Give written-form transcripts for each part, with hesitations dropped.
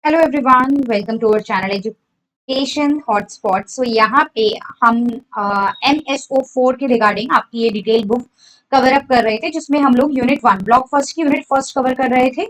Hello everyone, welcome to our channel education hotspot. So यहाँ पे हम MSO 4 के रिगार्डिंग आपकी ये डिटेल बुक कवर अप कर रहे थे, जिसमें हम लोग यूनिट 1 ब्लॉक फर्स्ट की यूनिट फर्स्ट कवर कर रहे थे।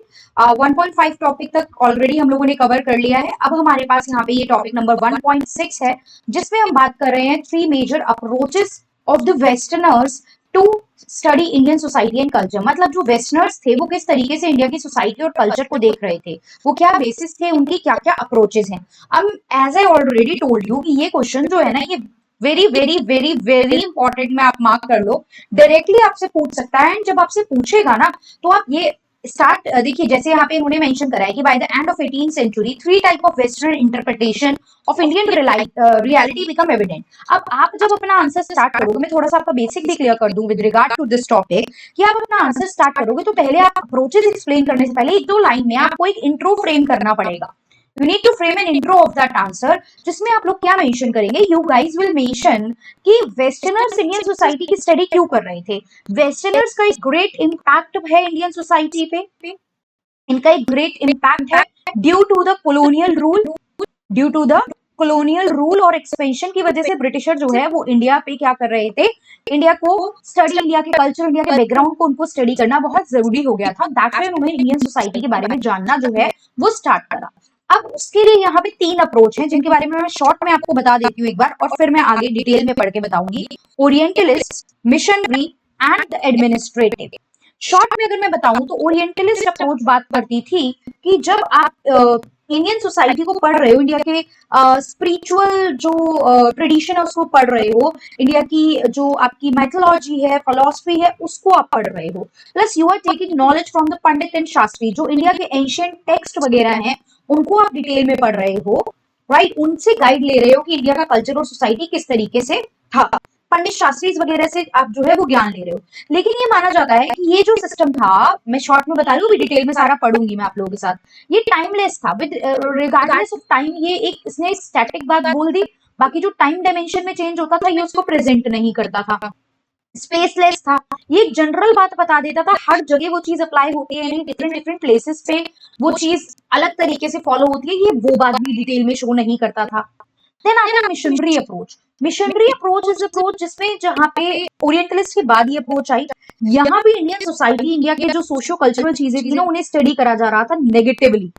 1.5 टॉपिक तक ऑलरेडी हम लोगों ने कवर कर लिया है। अब हमारे पास यहाँ पे ये टॉपिक नंबर 1.6 है, जिसमें हम बात कर रहे हैं 3 major approaches of the westerners to study Indian society and culture. मतलब जो वेस्टर्नर्स थे वो किस तरीके से इंडिया की सोसाइटी और कल्चर को देख रहे थे, वो क्या बेसिस थे, उनकी क्या क्या अप्रोचेस हैं। अब as I already told you कि ये क्वेश्चन जो है ना, ये very very very very important में आप मार्क कर लो। डायरेक्टली आपसे पूछ सकता है, एंड जब आपसे पूछेगा ना तो आप ये स्टार्ट देखिए, जैसे यहाँ पे इन्होंने मेंशन करा है कि by the end of 18th century 3 type of western interpretation of Indian reality become evident. अब आप जब अपना आंसर स्टार्ट करोगे, मैं थोड़ा सा आपका बेसिक भी क्लियर कर दूं with regard to this topic, कि आप अपना आंसर स्टार्ट करोगे तो पहले आप अप्रोचेस एक्सप्लेन करने से पहले 1-2 लाइन में आपको एक इंट्रो फ्रेम करना पड़ेगा। You need to frame an intro of that answer, जिसमें आप लोग क्या मेंशन करेंगे। यू गाइस विल मेंशन कि वेस्टर्नर्स इंडियन सोसाइटी की स्टडी क्यों कर रहे थे। वेस्टर्नर्स का एक ग्रेट इम्पैक्ट है इंडियन सोसाइटी पे, इनका एक ग्रेट इम्पैक्ट है due to the colonial rule, due to the colonial rule और एक्सपेंशन की वजह से ब्रिटिशर जो है वो इंडिया पे क्या कर रहे थे, इंडिया को स्टडी, इंडिया के कल्चर, इंडिया के बैकग्राउंड को उनको स्टडी करना बहुत जरूरी हो गया था। दैट वे उन्होंने इंडियन सोसाइटी के बारे में जानना जो है वो स्टार्ट करा। अब उसके लिए यहाँ पे 3 अप्रोच हैं, जिनके बारे में मैं शॉर्ट में आपको बता देती हूँ एक बार, और फिर मैं आगे डिटेल में पढ़ के बताऊंगी। Orientalist, missionary and administrative. Short में अगर मैं बताऊं तो ओरिएंटलिस्ट अप्रोच बात करती थी कि जब आप इंडियन सोसाइटी को पढ़ रहे हो, इंडिया के स्पिरिचुअल जो ट्रेडिशन है उसको पढ़ रहे हो, इंडिया की जो आपकी मैथोलॉजी है, फिलॉसफी है, उसको आप पढ़ रहे हो, plus you are taking knowledge from the pandit and shastri, जो इंडिया के एंशियंट टेक्स्ट वगैरह हैं उनको आप डिटेल में पढ़ रहे हो, राइट। उनसे गाइड ले रहे हो कि इंडिया का कल्चर और सोसाइटी किस तरीके से था। पंडित शास्त्री वगैरह से आप जो है वो ज्ञान ले रहे हो। लेकिन ये माना जाता है कि ये जो सिस्टम था, मैं शॉर्ट में बता रही हूँ, डिटेल में सारा पढ़ूंगी मैं आप लोगों के साथ, ये टाइमलेस था। विद रिगार्डलेस ऑफ टाइम, ये एक इसने स्टैटिक बात बोल दी, बाकी जो टाइम डायमेंशन में चेंज होता था ये उसको प्रेजेंट नहीं करता था। स्पेसलेस था, ये जनरल बात बता देता था, हर जगह वो चीज अप्लाई होती है, यानी डिफरेंट डिफरेंट प्लेसेस पे वो चीज अलग तरीके से फॉलो होती है, ये वो बात भी डिटेल में शो नहीं करता था। देन आता है missionary approach. Missionary approach is approach जिसमें, जहाँ पे ओरिएंटलिस्ट के बाद ये अप्रोच आई, यहाँ भी इंडियन सोसाइटी, इंडिया के जो सोशियो कल्चरल चीजें थी ना, उन्हें स्टडी करा जा रहा था नेगेटिवली।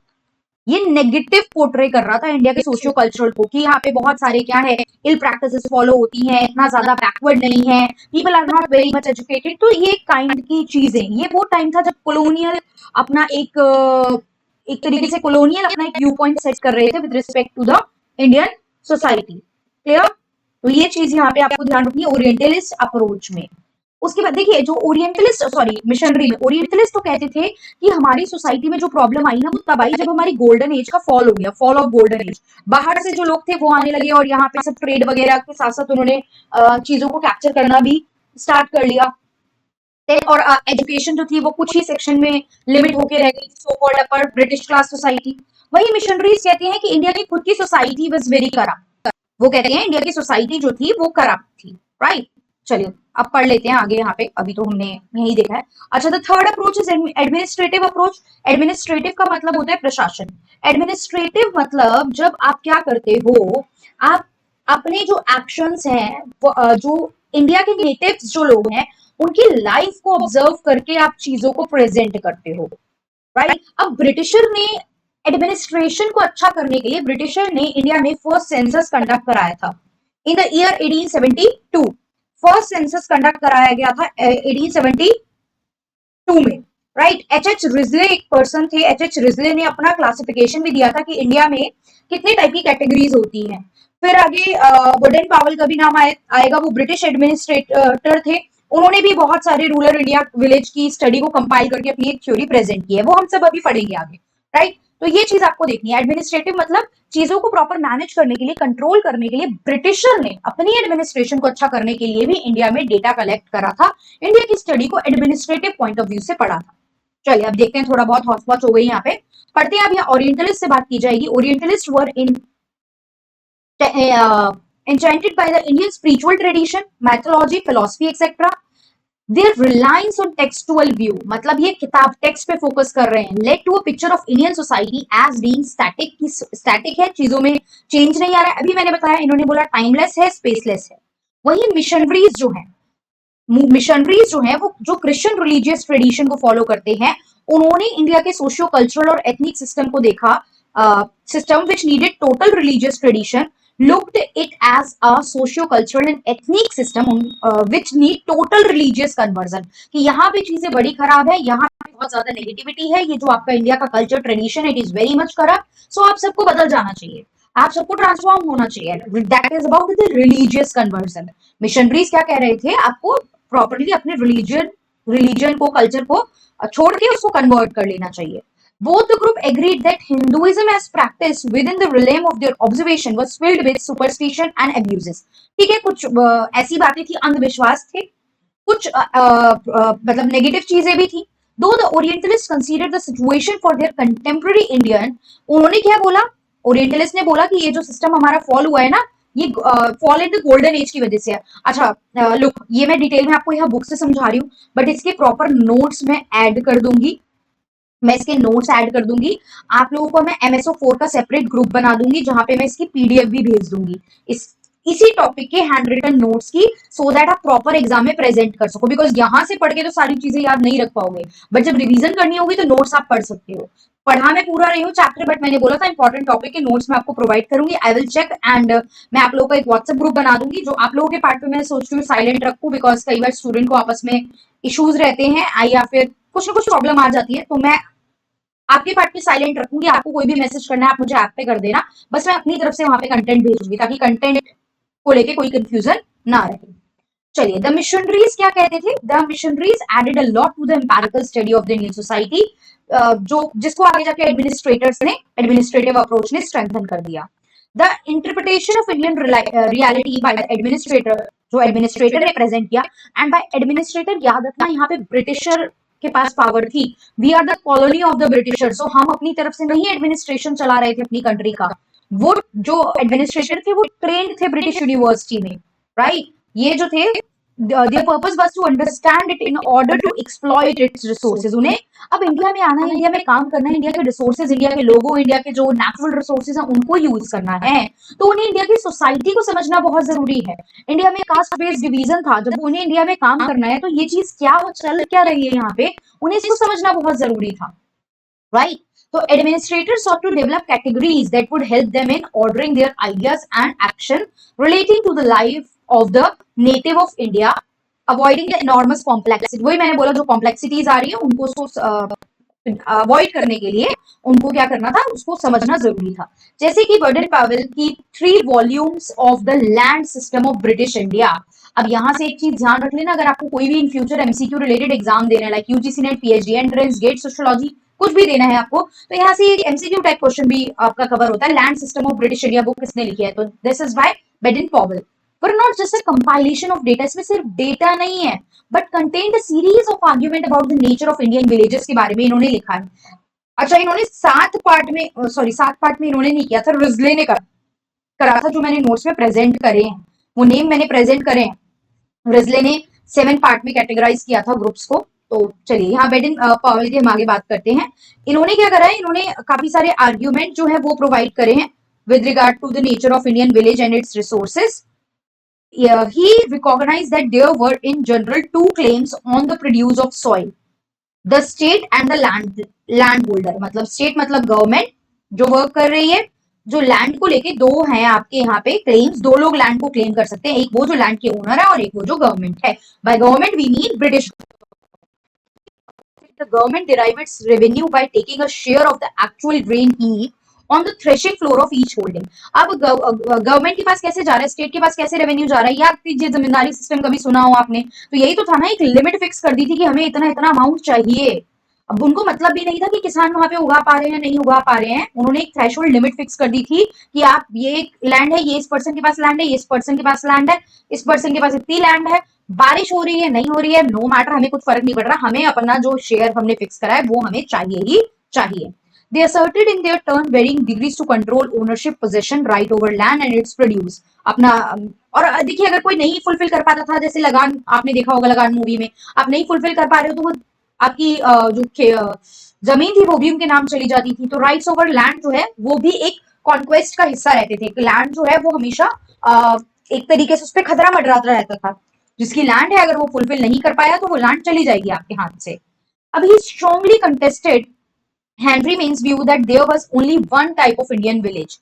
ये नेगेटिव पोर्ट्रे कर रहा था इंडिया के सोशियो कल्चरल को, कि यहाँ पे बहुत सारे क्या है, इल प्रैक्टिसेस फॉलो होती हैं, इतना ज्यादा बैकवर्ड नहीं है, people are not very much educated. तो ये काइंड की चीजें, ये वो टाइम था जब कॉलोनियल अपना एक तरीके से कॉलोनियल अपना एक व्यू पॉइंट सेट कर रहे थे with respect to the Indian society. Clear? तो ये चीज यहाँ पे आपको ध्यान रखनी है ओरिएंटलिस्ट अप्रोच में। उसके बाद देखिए, जो ओरिएंटलिस्ट, सॉरी मिशनरी में, ओरिएंटलिस्ट तो कहते थे कि हमारी सोसाइटी में जो प्रॉब्लम आई ना वो तब आई जब हमारी गोल्डन एज का फॉल हो गया, फॉल ऑफ गोल्डन एज। बाहर से जो लोग थे वो आने लगे और यहाँ पे सब ट्रेड वगैरह के साथ साथ उन्होंने चीजों को कैप्चर करना भी स्टार्ट कर लिया। और एजुकेशन जो थी वो कुछ ही सेक्शन में लिमिट होके रह गई, सो कॉल्ड अपर ब्रिटिश क्लास सोसाइटी। वही मिशनरीज कहती हैं कि इंडिया की खुद की सोसाइटी वाज वेरी करप्ट। वो कहते हैं इंडिया की सोसाइटी जो थी वो करप्ट थी, राइट। चलिए अब पढ़ लेते हैं आगे, यहाँ पे अभी तो हमने यही देखा है। अच्छा, the third approach is administrative approach. Administrative का मतलब होता है प्रशासन। एडमिनिस्ट्रेटिव मतलब जब आप क्या करते हो, आप अपने जो एक्शंस हैं, जो इंडिया के नेटिव्स जो लोग हैं उनकी लाइफ को ऑब्जर्व करके आप चीजों को प्रेजेंट करते हो, राइट। अब ब्रिटिशर ने एडमिनिस्ट्रेशन को अच्छा करने के लिए, ब्रिटिशर ने इंडिया में फर्स्ट सेंसस कंडक्ट कराया था in the year 1872। First census conduct कराया गया था 1872 में, राइट। एच रिजले एक पर्सन थे, एच रिजले ने अपना क्लासिफिकेशन भी दिया था कि इंडिया में कितने टाइप की कैटेगरीज होती हैं। फिर आगे वुडन पावल का भी नाम आएगा, वो ब्रिटिश एडमिनिस्ट्रेटर थे। उन्होंने भी बहुत सारे रूरल इंडिया विलेज की स्टडी को कंपाइल करके अपनी एक थ्योरी प्रेजेंट की है, वो हम सब अभी पढ़ेंगे आगे, राइट। तो ये चीज आपको देखनी है। एडमिनिस्ट्रेटिव मतलब चीजों को प्रॉपर मैनेज करने के लिए, कंट्रोल करने के लिए ब्रिटिशर ने अपनी एडमिनिस्ट्रेशन को अच्छा करने के लिए भी इंडिया में डेटा कलेक्ट करा था, इंडिया की स्टडी को एडमिनिस्ट्रेटिव पॉइंट ऑफ व्यू से पढ़ा था। चलिए अब देखते हैं, थोड़ा बहुत हौसपौच हो गई यहाँ पे, पढ़ते हैं। अब यहाँ ओरिएंटलिस्ट से बात की जाएगी। Orientalist were enchanted by the Indian spiritual tradition, mythology, philosophy, etc. Their reliance on textual view, मतलब ये किताब टेक्स्ट पे फोकस कर रहे हैं, led to a picture of Indian society as being static, की स्टैटिक है, चीजों में चेंज नहीं आ रहा है। अभी मैंने बताया, इन्होंने बोला टाइमलेस है, स्पेसलेस है। वही मिशनरीज जो है, मिशनरीज जो है वो जो क्रिश्चियन रिलीजियस ट्रेडिशन को फॉलो करते हैं, उन्होंने इंडिया के सोशियो कल्चरल और एथनिक सिस्टम को देखा, system which needed total religious tradition, looked it as a socio-cultural and ethnic system which need total religious conversion, कि यहाँ पे चीजें बड़ी खराब है, यहाँ पे बहुत ज्यादा नेगेटिविटी है, ये जो आपका इंडिया का culture tradition it is very much corrupt, so आप सबको बदल जाना चाहिए, आप सबको ट्रांसफॉर्म होना चाहिए। That is about the religious conversion. Missionaries क्या कह रहे थे, आपको प्रॉपरली अपने रिलीजन को, कल्चर को छोड़ के उसको कन्वर्ट कर लेना चाहिए। Both the group agreed that Hinduism as practiced within the realm of their observation was filled with superstition and abuses. ठीक है, कुछ ऐसी बातें थी, अंधविश्वास थे, कुछ मतलब नेगेटिव चीजें भी थी। दो the orientalist consider the situation for their contemporary Indian, उन्होंने क्या बोला, ओरिएंटलिस्ट ने बोला कि ये जो सिस्टम हमारा फॉल हुआ है ना, ये fall in the golden age की वजह से है। अच्छा लुक, ये मैं डिटेल में आपको यहाँ बुक से समझा रही हूँ, बट इसके प्रॉपर नोट्स में ऐड कर दूंगी, मैं इसके नोट्स ऐड कर दूंगी आप लोगों को। मैं MSO4 का सेपरेट ग्रुप बना दूंगी जहां पे मैं इसकी PDF भी भेज दूंगी, इसी टॉपिक के हैंड रिटन नोट्स की, सो दैट आप प्रॉपर एग्जाम में प्रेजेंट कर सको, बिकॉज यहां से पढ़ के तो सारी चीजें याद नहीं रख पाओगे, बट जब रिवीजन करनी होगी तो नोट्स आप पढ़ सकते हो। पढ़ा मैं पूरा रही हूँ चैप्टर, बट मैंने बोला था इंपॉर्टेंट टॉपिक के नोट्स मैं आपको प्रोवाइड करूंगी, आई विल चेक, एंड मैं आप लोगों को एक व्हाट्सएप ग्रुप बना दूंगी। जो आप लोगों के पार्ट पे मैं सोच रही हूँ साइलेंट रखूं, बिकॉज कई बार स्टूडेंट को आपस में इश्यूज रहते हैं, या फिर कुछ ना कुछ प्रॉब्लम आ जाती है, तो मैं आपके पार्ट पे साइलेंट रखूंगी। आपको कोई भी मैसेज करना है आप मुझे ऐप पे कर देना, बस मैं अपनी तरफ से वहां पे कंटेंट भेजूंगी, ताकि कंटेंट को लेके कोई कंफ्यूजन ना रहे। चलिए, द मिशनरीज क्या कहते थे, the missionaries added a lot to the empirical study of the Indian society, जो जिसको आगे जाके एडमिनिस्ट्रेटर्स ने, एडमिनिस्ट्रेटिव अप्रोच ने स्ट्रेंथन कर दिया। The interpretation of Indian reality by the administrator, जो एडमिनिस्ट्रेटर ने प्रेजेंट किया, एंड बाय एडमिनिस्ट्रेटर याद रखना यहाँ पे ब्रिटिशर के पास पावर थी, we are the colony of the Britisher, so हम अपनी तरफ से नहीं एडमिनिस्ट्रेशन चला रहे थे अपनी कंट्री का, वो जो एडमिनिस्ट्रेटर थे वो ट्रेंड थे ब्रिटिश यूनिवर्सिटी में, राइट। ये जो थे, their purpose was to understand it in order to exploit its resources। उन्हें अब इंडिया में आना है, इंडिया में काम करना है, इंडिया के रिसोर्सेज, इंडिया के लोगों, इंडिया के जो नेचुरल रिसोर्सेज हैं उनको यूज करना है, तो उन्हें इंडिया की सोसाइटी को समझना बहुत जरूरी है। इंडिया में कास्ट बेस्ड डिवीजन था, जब उन्हें इंडिया में काम करना है तो ये चीज क्या चल क्या रही है यहाँ पे, उन्हें इसको समझना बहुत जरूरी था, right. So administrators sought to develop categories that would help them in ordering their ideas and action relating to the life of the native of India, avoiding the enormous complexity। वही मैंने बोला, जो complexities आ रही है उनको avoid करने के लिए उनको क्या करना था, उसको समझना जरूरी था। जैसे कि बर्डन पावेल की 3 volumes of the land system of British India. अब यहाँ से एक चीज ध्यान रख लेना, अगर आपको कोई भी in future MCQ related exam देना है, like UGC NET, PhD entrance, GATE, sociology, कुछ भी देना है आपको, तो यहाँ से एक MCQ टाइप क्वेश्चन भी आपका कवर होता है। Land system of British India book किसने लिखी है, तो this is by Baden Powell. पर not just a compilation of data, इसमें सिर्फ डेटा नहीं है, but contained a series of argument about the nature of Indian villages के बारे में इन्होंने लिखा है। अच्छा, इन्होंने 7 पार्ट में इन्होंने नहीं किया था, रिजले ने करा था, जो मैंने नोट्स में प्रेजेंट करे हैं, वो नेम मैंने प्रेजेंट करे हैं। रिजले ने 7 पार्ट में कैटेगराइज किया था ग्रुप्स को। तो चलिए, यहाँ बेडन पॉवेल की हम आगे बात करते हैं। इन्होंने क्या करा है, इन्होंने काफी सारे आर्ग्यूमेंट जो है वो प्रोवाइड करे हैं with regard to the nature of Indian village and its resources. He recognized that there were in general 2 claims on the produce of soil, the state and the landholder। मतलब state मतलब government जो work कर रही है, जो land को लेके 2 हैं आपके यहाँ पे क्लेम्स, 2 लोग लैंड को क्लेम कर सकते हैं, एक वो जो लैंड के ओनर है और एक वो जो गवर्नमेंट है। By government we mean British. The government derive its revenue by taking a share of the actual grain heap on the threshing floor of each holding। अब गवर्नमेंट के पास कैसे जा रहा है, स्टेट के पास कैसे रेवेन्यू जा रहा है, याद कीजिए जमींदारी सिस्टम कभी सुना हो आपने, तो यही तो था ना, एक लिमिट फिक्स कर दी थी कि हमें इतना इतना अमाउंट चाहिए। अब उनको मतलब भी नहीं था कि किसान वहां पे उगा पा रहे हैं नहीं उगा पा रहे हैं, उन्होंने एक थ्रेशोल्ड लिमिट फिक्स कर दी थी कि आप, ये लैंड है, ये इस पर्सन के पास लैंड है, ये इस पर्सन के पास लैंड है, इस पर्सन के पास इतनी लैंड है, बारिश हो रही है नहीं हो रही है, नो मैटर, हमें कुछ फर्क नहीं पड़ रहा, हमें अपना जो शेयर हमने फिक्स करा है वो हमें चाहिए ही चाहिए। They asserted in their turn varying degrees to control ownership, possession, right over land and its produce। अपना और देखिए अगर कोई नहीं फुलफिल कर पाता था, जैसे लगान आपने देखा होगा, लगान मूवी में आप नहीं फुलफिल कर पा रहे हो तो वो आपकी जमीन थी वो भी उनके नाम चली जाती थी। तो राइट्स ओवर लैंड जो है वो भी एक कॉन्क्वेस्ट का हिस्सा रहते थे। लैंड जो है वो हमेशा एक तरीके से उस पर खतरा मंडराता रहता था। जिसकी लैंड है अगर वो फुलफिल नहीं कर पाया तो वो लैंड चली जाएगी आपके हाथ से। अब ही strongly contested Henry Maine's view that there was only one type of Indian village.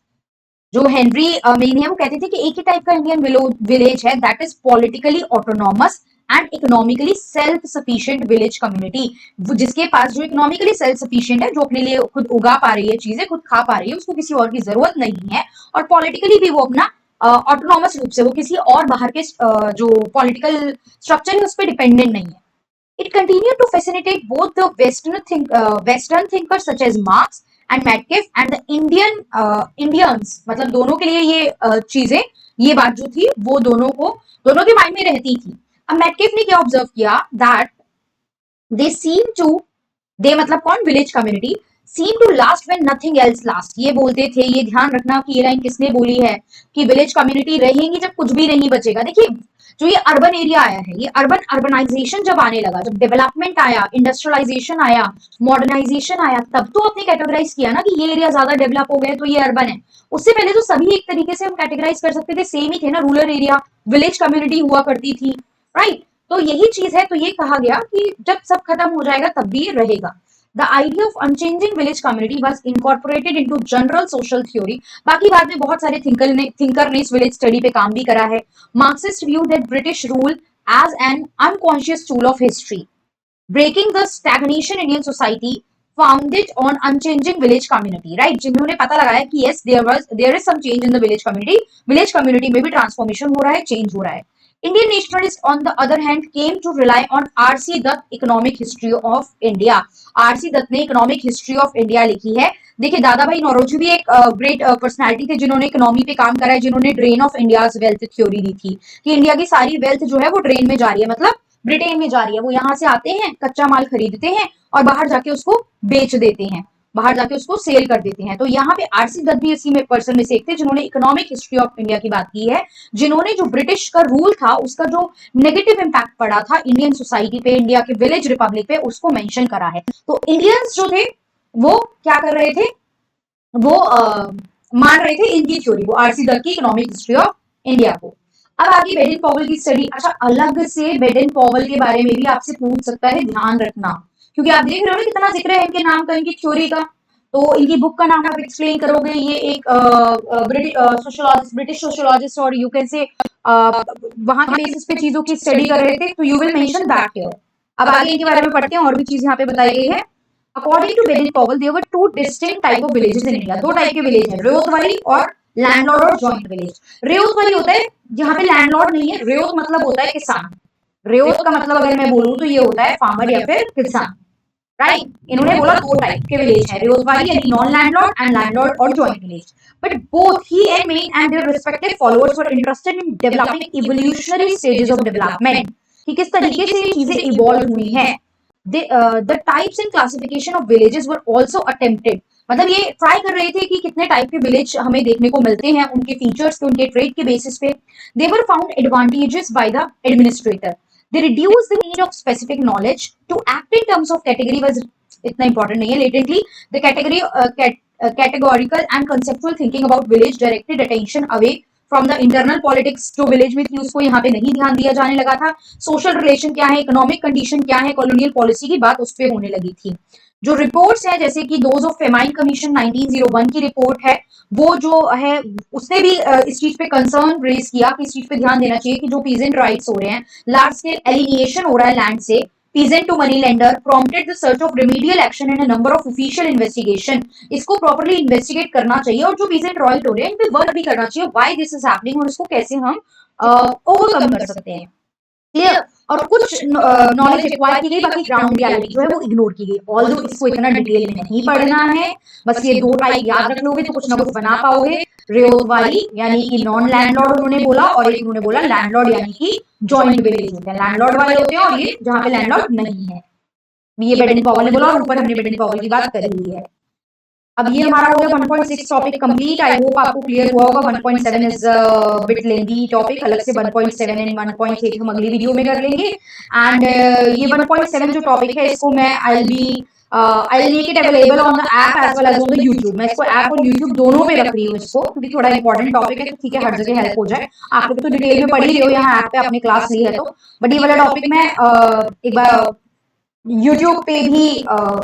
जो हेनरी मेन है वो कहते थे कि एक ही टाइप का इंडियन विलेज है, that is politically autonomous and economically self sufficient village community. जिसके पास जो इकोनॉमिकली सेल्फ सफिशिएंट है, जो अपने लिए खुद उगा पा रही है, चीजें खुद खा पा रही है, उसको किसी और की जरूरत नहीं है। और पॉलिटिकली भी वो अपना ऑटोनॉमस रूप से वो किसी और बाहर के जो पॉलिटिकल स्ट्रक्चर है उस पर डिपेंडेंट नहीं है। It continued to facilitate both the Western thinkers such as Marx and Metcalfe and the Indians, मतलब दोनों के लिए ये चीजें, ये बात जो थी वो दोनों के माइंड में रहती थी। अब मैटकेफ ने क्या ऑब्जर्व किया, that they seem to, they मतलब कौन, village community, seem to last when nothing else last. ये बोलते थे, ये ध्यान रखना कि ये लाइन किसने बोली है, कि विलेज कम्युनिटी रहेंगी जब कुछ भी नहीं बचेगा। देखिए जो ये अर्बन एरिया आया है, ये अर्बनाइजेशन जब आने लगा, जब डेवलपमेंट आया, इंडस्ट्रियलाइजेशन आया, मॉडर्नाइजेशन आया, तब तो आपने कैटेगराइज किया ना कि ये एरिया ज्यादा डेवलप हो गए तो ये अर्बन है। उससे पहले तो सभी एक तरीके से हम कैटेगराइज कर सकते थे, सेम ही थे ना, रूरल एरिया, विलेज कम्युनिटी हुआ करती थी, राइट। तो यही चीज है, तो ये कहा गया कि जब सब खत्म हो जाएगा तब भी ये रहेगा। The idea of unchanging village community was incorporated into general social theory. बाकी बाद में बहुत सारे थिंकर ने इस विलेज स्टडी पे काम भी करा है। Marxist view that British rule as an unconscious tool of history, breaking the stagnation Indian society founded on unchanging village community, right. जिन्होंने पता लगाया कि yes there is some change in the village community में भी transformation हो रहा है, change हो रहा है। Indian nationalists, on the other hand, came to rely on R.C. Dutt Economic History of India. R.C. Dutt ने इकोनॉमिक हिस्ट्री ऑफ इंडिया लिखी है। देखिए दादा भाई नौरोजी भी एक ग्रेट पर्सनालिटी थे जिन्होंने इकोनॉमी पे काम करा है, जिन्होंने drain of India wealth theory दी थी कि इंडिया की सारी वेल्थ जो है वो ड्रेन में जा रही है, मतलब ब्रिटेन में जा रही है। वो यहाँ से आते हैं, कच्चा माल खरीदते हैं और बाहर जाके उसको बेच देते हैं, बाहर जाके उसको सेल कर देते हैं। तो यहाँ पे आरसी दत्त भी इसी में पर्सन में से एक थे जिन्होंने इकोनॉमिक हिस्ट्री ऑफ इंडिया की बात की है, जिन्होंने जो ब्रिटिश का रूल था उसका जो नेगेटिव इंपैक्ट पड़ा था इंडियन सोसाइटी पे, इंडिया के विलेज रिपब्लिक पे, उसको मेंशन करा है। तो इंडियंस जो थे वो क्या कर रहे थे, वो मान रहे थे इनकी थ्योरी, वो आरसी दत्त की इकोनॉमिक हिस्ट्री ऑफ इंडिया को। अब आगे बेडन पॉवल की स्टडी। अच्छा, अलग से बेडन पॉवल के बारे में भी आपसे पूछ सकता है, ध्यान रखना, क्योंकि आप देख रहे हो ना कितना जिक्र है इनके नाम का, इनकी थ्योरी का। तो इनकी बुक का नाम आप एक्सप्लेन करोगे, ये एक ब्रिटिश सोशियोलॉजिस्ट, और यू कैन से वहां के बेसिस पे चीजों की स्टडी कर रहे थे, तो you will mention that here. अब आगे इनके बारे में पढ़ते हैं, और भी चीज यहाँ पे बताई गई है। According to Baden Powell there were two distinct type of villages in India. दो टाइप के विलेज हैं, रेयोत वाली और लैंडलॉर्ड और जॉइंट विलेज। रेयोत वाली होता है जहाँ पे लैंडलॉर्ड नहीं है, रेयोत मतलब होता है किसान। रेयोत का मतलब अगर मैं बोलूं तो ये होता है फार्मर या फिर किसान, राइट। इन्होंने बोला दो टाइप के विलेज है, रेयोत वाली यानी नॉन लैंडलॉर्ड एंड लैंडलॉर्ड और joint village. But both he and main and their respective followers were interested in developing evolutionary stages of development, कि किस तरीके से ये चीजें इवॉल्व हुई हैं। The types and classification of villages were also attempted, मतलब ये ट्राई कर रहे थे कि कितने टाइप के विलेज हमें देखने को मिलते हैं, उनके फीचर्स पे, उनके ट्रेड के बेसिस पे। They were found advantageous by the administrator. They reduced the need of specific knowledge to act in terms of category was इतना important नहीं है। Latently, the categorical and conceptual thinking about village directed attention away from the internal politics जो village में थी उसको यहाँ पे नहीं ध्यान दिया जाने लगा था। सोशल रिलेशन क्या है, इकोनॉमिक कंडीशन क्या है, कॉलोनियल पॉलिसी की बात उस पर होने लगी थी। जो रिपोर्ट्स है जैसे कि दोज ऑफ फेमाइन कमीशन 1901 की रिपोर्ट है, वो जो है उसने भी इस चीज पे कंसर्न रेज किया कि इस चीज पे ध्यान देना चाहिए कि जो पीजेंट राइट्स हो रहे हैं, लार्ज स्केल एलिनिएशन हो रहा है लैंड से, peasant to money lender, prompted the search of remedial action and a number of official investigation. इसको properly investigate करना चाहिए और जो peasant रॉयल हो रहे हैं इन पे वर्क भी करना चाहिए, why this is happening और इसको कैसे हम ओवरकम कर सकते हैं। क्लियर। और कुछ नॉलेज एक्वायर की गई, बाकी ग्राउंड रियलिटी जो है वो इग्नोर की गई। ऑल्दो इसको इतना डिटेल में नहीं पढ़ना है, बस ये दो टाइप याद रख लोगे तो कुछ ना कुछ बना पाओगे। रेयोत वाली यानी कि नॉन लैंडलॉर्ड उन्होंने बोला, और एक उन्होंने बोला लैंडलॉर्ड यानी कि जॉइंट विलेज होते हैं, लैंडलॉर्ड वाले होते हैं और ये जहाँ पे लैंडलॉर्ड नहीं है। ये बेडन पॉवल ने बोला और ऊपर हमने बेडन पॉवल की बात करी हुई है। अब ये हमारा हो गया 1.6 टॉपिक कंप्लीट। आई होप आपको क्लियर हुआ होगा। 1.7 इज बिट लेंदी टॉपिक, अलग से 1.7 एंड 1.8 हम अगली वीडियो में कर लेंगे। एंड ये 1.7 जो टॉपिक है इसको मैं I make it available on the app as well as on the YouTube. मैं इसको ऐप और यूट्यूब दोनों पे रख रही हूँ इसको, क्योंकि थोड़ा इंपॉर्टेंट टॉपिक है, तो ठीक है हर जगह हेल्प हो जाए। आप लोग तो डिटेल में पढ़ ही रहे हो यहाँ ऐप पे, अपनी क्लास ली है तो, बट ये वाला टॉपिक मैं एक बार यूट्यूब पे भी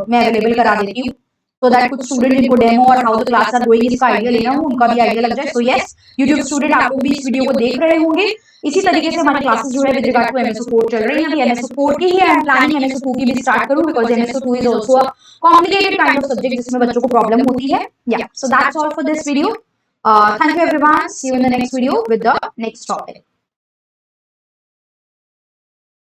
मैं अवेलेबल करा देती हूँ, सो दैट कुछ स्टूडेंट जिनको डेमो और how the class are going इसका आइडिया लेना हो, उनका भी आइडिया लग जाए। सो यस यूट्यूब स्टूडेंट आप लोग भी इस वीडियो को देख रहे होंगे। इसी तरीके से हमारी क्लासेस जो है विद रिगार्ड टू MSO4 चल रही है। अभी MSO4 की ही आई एम प्लानिंग MSO2 की भी स्टार्ट करूं, because MSO2 is also a complicated kind of subject जिसमें बच्चों को प्रॉब्लम होती है। या so that's all for this video. Thank you everyone, see you in the next video with the next topic.